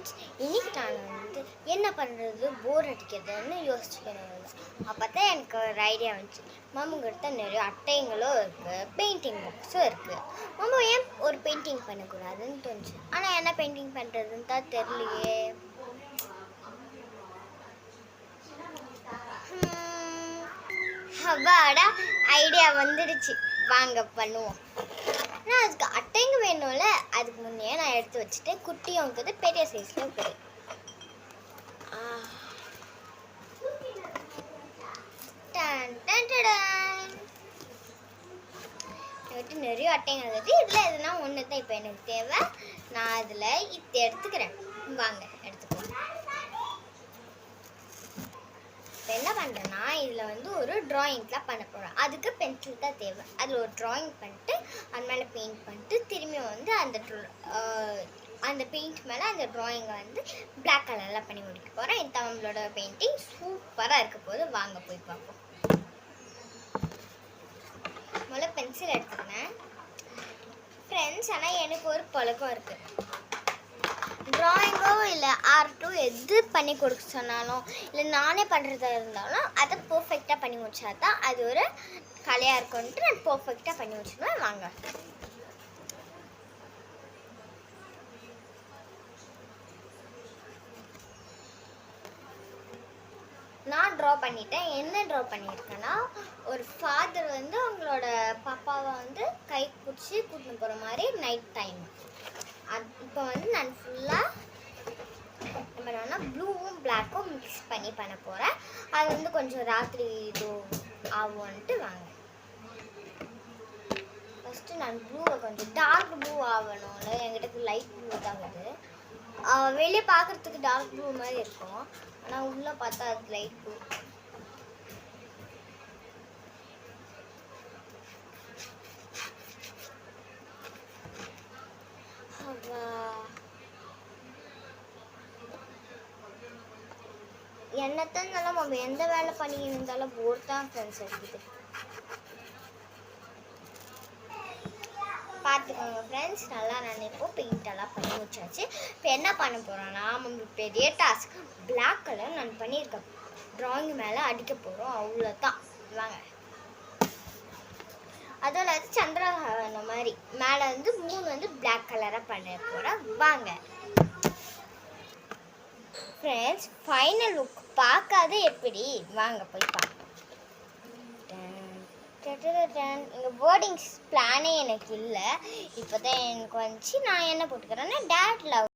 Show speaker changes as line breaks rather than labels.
Friends, இன்னைக்கு நான் வந்து என்ன பண்ணுறது போர் அடிக்கிறதுன்னு யோசிச்சுக்கிறேன். அப்போ தான் எனக்கு ஒரு ஐடியா வந்துச்சு. மாமாங்கிட்ட நிறைய அட்டைங்களும் இருக்குது, பெயிண்டிங் பாக்ஸும் இருக்குது. மாமா ஏன் ஒரு பெயிண்டிங் பண்ணக்கூடாதுன்னு தோணுச்சு. ஆனால் என்ன பெயிண்டிங் பண்ணுறதுன்னு தான் தெரியலையே. அவ்வாடா ஐடியா வந்துடுச்சு, வாங்க பண்ணுவோம். ஆனால் அதுக்கு அட்டைங்க வேணும்ல, அதுக்கு முன்னே நான் எடுத்து வச்சுட்டு குட்டியும் இருக்குது, பெரிய சைஸ்லையும் இருக்குது. என்கிட்ட நிறைய அட்டைங்க இருக்குது. இதில் எதுனா ஒன்று தான் இப்போ எனக்கு தேவை. நான் அதில் இது எடுத்துக்கிறேன். வாங்க எடுத்துக்கலாம். இப்போ என்ன பண்ணுறேன்னா, இதில் வந்து ஒரு ட்ராயிங்லாம் பண்ண போகிறேன். அதுக்கு பென்சில் தான் தேவை. அதில் ஒரு ட்ராயிங் பண்ணிட்டு அது மேலே பெயிண்ட் பண்ணிட்டு திரும்பி வந்து அந்த பெயிண்ட் மேலே அந்த ட்ராயிங்கை வந்து பிளாக் கலரில் பண்ணி முடிக்க போகிறேன். இந்த நம்மளோட பெயிண்டிங் சூப்பராக இருக்க போது வாங்க போய் பார்ப்போம். முதல்ல பென்சில் எடுத்துக்கிறேன் ஃப்ரெண்ட்ஸ். ஆனால் எனக்கு ஒரு பழக்கம் இருக்குது. ட்ராயிங்கோ இல்லை ஆர்ட்டோ எது பண்ணி கொடுக்க சொன்னாலும் இல்லை நானே பண்ணுறதா இருந்தாலும் அதை பர்ஃபெக்டாக பண்ணி முடிச்சா தான் அது ஒரு கலையாக இருக்கும்ன்ட்டு நான் பர்ஃபெக்டாக பண்ணி முடிச்சிடுவேன். வாங்க. நான் ட்ரா பண்ணிட்டேன். என்ன ட்ரா பண்ணியிருக்கேன்னா, ஒரு ஃபாதர் வந்து அவங்களோட பாப்பாவை வந்து கை பிடிச்சி கூட்டின்னு போகிற மாதிரி நைட் டைம். இப்போ வந்து நான் ஃபுல்லாக என்னன்னா ப்ளூவும் பிளாக்கும் மிக்ஸ் பண்ணி பண்ண போகிறேன். அது வந்து கொஞ்சம் ராத்திரி இது ஆகும்ன்ட்டு வாங்க. ஃபஸ்ட்டு நான் ப்ளூவை கொஞ்சம் டார்க் ப்ளூ ஆகணும்ல, என்கிட்ட லைட் ப்ளூ தான் வருது. வெளியே பார்க்குறதுக்கு டார்க் ப்ளூ மாதிரி இருக்கும், ஆனால் உள்ளே பார்த்தா அது லைட் ப்ளூ. என்னத்தான் இருந்தாலும் நம்ம எந்த வேலை பண்ணி இருந்தாலும் போர் தான் ஃப்ரெண்ட்ஸ் இருக்குது. பார்த்துக்கோங்க ஃப்ரெண்ட்ஸ், நல்லா நினைப்போம். பெயிண்டெல்லாம் பண்ணி வச்சாச்சு. இப்போ என்ன பண்ண போகிறோன்னா, நம்மளுக்கு பெரிய டாஸ்க். பிளாக் கலர் நான் பண்ணியிருக்கேன், ட்ராயிங் மேலே அடிக்க போகிறோம், அவ்வளோதான். வாங்க. அதில் வந்து சந்திரகிரகணம் மாதிரி மேலே வந்து 3 வந்து பிளாக் கலராக பண்ண போகிறேன். வாங்க ஃப்ரெண்ட்ஸ், ஃபைனல் லுக் பார்க்காத எப்படி, வாங்க போய் பார்ப்போம். இங்கே வேர்டிங்ஸ் பிளானே எனக்கு இல்லை, இப்போ தான் எனக்கு வந்துச்சு. நான் என்ன போட்டுக்கிறேன்னா, டேட் லவ்